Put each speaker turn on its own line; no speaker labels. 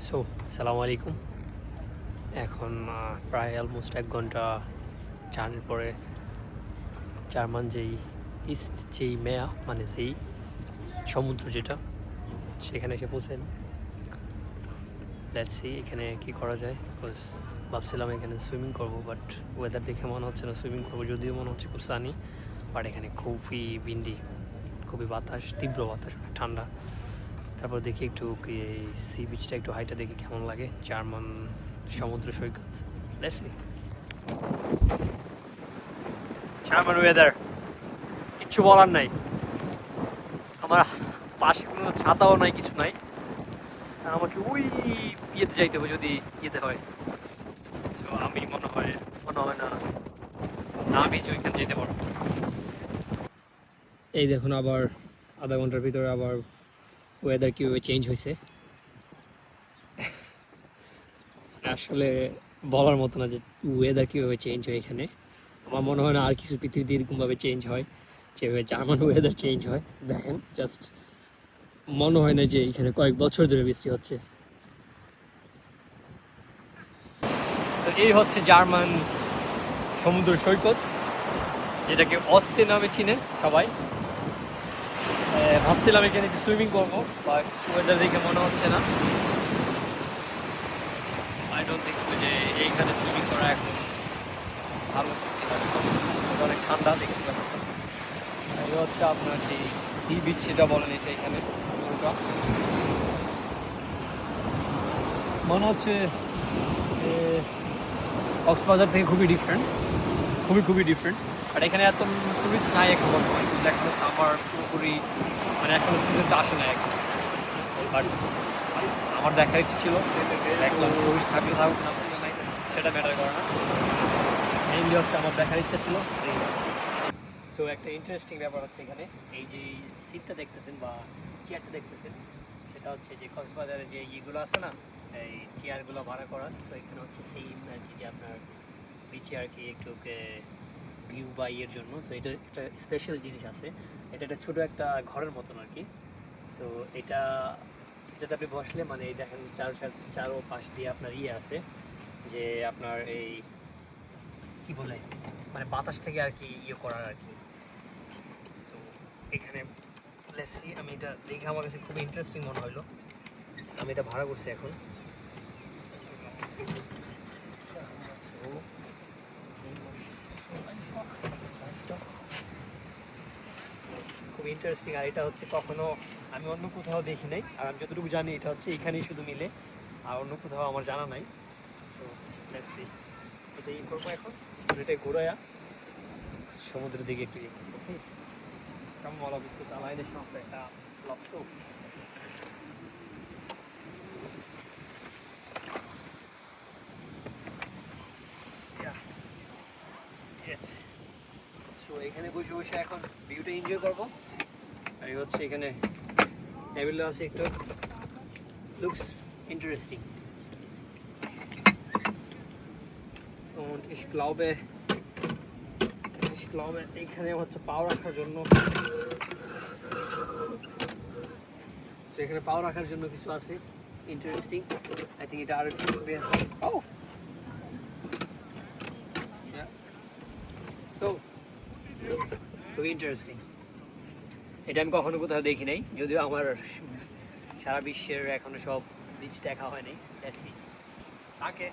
So আসসালামু আলাইকুম। এখন প্রায় অলমোস্ট 1 ঘন্টা জার্নির পরে জার্মান যেই ইস্ট যেই মেয়া মানে যেই সমুদ্র যেটা সেখানে এসে পৌঁছেন। লেটস সি এখানে কি করা যায়, বিকজ ভাবছিলাম এখানে সুইমিং করবো, বাট ওয়েদার দেখে মনে হচ্ছে না সুইমিং করবো, যদিও মনে হচ্ছে খুব সানি, বাট এখানে খুবই উইন্ডি, খুবই বাতাস, তীব্র বাতাস, ঠান্ডা। তারপর দেখি একটু এই সি বিচটা একটু হাইটা দেখি কেমন লাগে, জার্মান সমুদ্র সৈকত। Let's see. জার্মান ওয়েদার, কিচ্ছু বলার নাই। আমার পাশে কোনো ছাতাও নাই, কিছু নাই। আর আমাকে ওই ইয়েতে যাইতে হবে, যদি ইয়েতে হয়। সো আমি মনে হয় না বিচ ওইখানে যেতে পারবো। এই দেখুন আবার আধা ঘন্টার ভিতরে আবার ওয়েদার কীভাবে চেঞ্জ হয়েছে, আসলে বলার মতো না যে ওয়েদার কীভাবে চেঞ্জ হয় এখানে। আমার মনে হয় না আর কিছু পৃথিবীতে এরকমভাবে চেঞ্জ হয় যেভাবে জার্মান ওয়েদার চেঞ্জ হয়। দেখেন জাস্ট মনে হয় না যে এখানে কয়েক বছর ধরে বৃষ্টি হচ্ছে। তো এই হচ্ছে জার্মান সমুদ্র সৈকত, যেটাকে অসসে নামে চিনে সবাই। ভাবছিলাম এখানে একটু সুইমিং করবো, বাট ওয়েদার দেখে মনে হচ্ছে না। আই ডোন্ট থিঙ্ক সো যে এইখানে সুইমিং করা এখন ভালো। অনেক ঠান্ডা দেখতে পাচ্ছেন। এটা হচ্ছে আপনার যে সি বিচ সেটা বলেন, এটা এখানে মনে হচ্ছে কক্সবাজার থেকে খুবই ডিফারেন্ট, খুবই ডিফারেন্ট। বাট এখানে এত টুরিস্ট নাই এখন বর্তমানে, কিন্তু এখনো সামার পুরোপুরি, মানে এখনো সিজনটা আসে না এখন। বাট আমার দেখার ইচ্ছে ছিল, দেখলাম টুরিস্ট থাকলে থাকুক, না থাকলে নাই, সেটা ম্যাটার করে না। মেইনলি হচ্ছে আমার দেখার ইচ্ছা ছিল। সো একটা ইন্টারেস্টিং ব্যাপার হচ্ছে এখানে এই যে সিটটা দেখতেছেন বা চেয়ারটা দেখতেছেন, সেটা হচ্ছে যে কক্সবাজারে যে ইয়েগুলো আছে না, এই চেয়ারগুলো ভাড়া করা। সো এখানে হচ্ছে সেম আর কি, যে আপনার বিচে আর কি একটু ভিউ বা ইয়ের জন্য। সো এটা একটা স্পেশাল জিনিস আছে, এটা একটা ছোটো একটা ঘরের মতন আর কি। সো এটাতে আপনি বসলে মানে এই দেখেন চারো পাশ দিয়ে আপনার ইয়ে আছে, যে আপনার এই কি বলে মানে বাতাস থেকে আর কি ইয়ে করার আর কি। সো এখানে লেসি আমি এটা দেখে আমার কাছে খুব ইন্টারেস্টিং মনে হলো, আমি এটা ভাড়া করছি এখন। খুব ইন্টারেস্টিং। আর এটা হচ্ছে কখনো আমি অন্য কোথাও দেখি নাই, আর আমি যতটুকু জানি এটা হচ্ছে এখানেই শুধু মিলে, আর অন্য কোথাও আমার জানা নাই। সো লেটস সি, এটাই করবো এখন। এটা ঘুরায়া সমুদ্রের দিকে একটু ইয়ে করবো। Kann mal bis das alleine schaffe, ja, glaub schon. Ja, jetzt. So, এখানে বসে বসে এখন ভিউটা এনজয় করবো। আর এই হচ্ছে এখানে টেবিলটা আছে একটু, looks interesting. Und ich glaube এখানে হচ্ছে পাও রাখার জন্য, এখানে পাও রাখার জন্য কিছু আছে ইন্টারেস্টিং। আই থিঙ্ক এটা আর একটু সো খুবই ইন্টারেস্টিং। এটা আমি কখনো কোথাও দেখি নাই, যদিও আমার সারা বিশ্বের এখনো সব বিচ দেখা হয়নি। দেখি তাকে